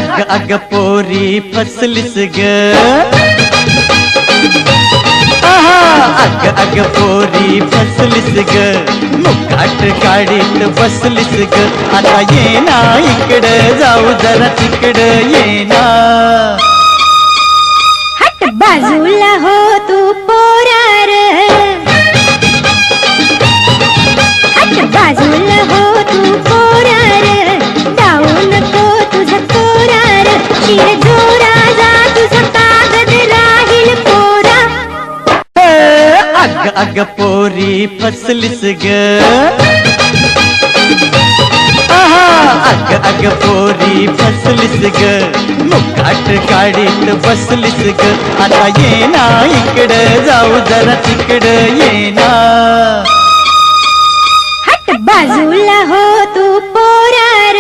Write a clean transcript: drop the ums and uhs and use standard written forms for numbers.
अग अग पोरी फसलीस ग, अग अग पोरी फसलीस ग, मुकाट गाडीत बसलीस ग. आता ये ना इकडं जाऊ जरा तिकडं ये ना. हट बाजूला हो तू पोरार, हट बाजूला हो तू पोरार, जाऊ नको तुझं पोरार, शिर जोरा जा तुझा कागद राहील कोरा. अग अग पोरी फसलीस ग, अग अग पोरी फसलीस ग, मुकाट गाडीत बसलीस ग. आता ये ना इकडं जाऊ जरा तिकडं ये ना. हट बाजूला हो तू पोरार.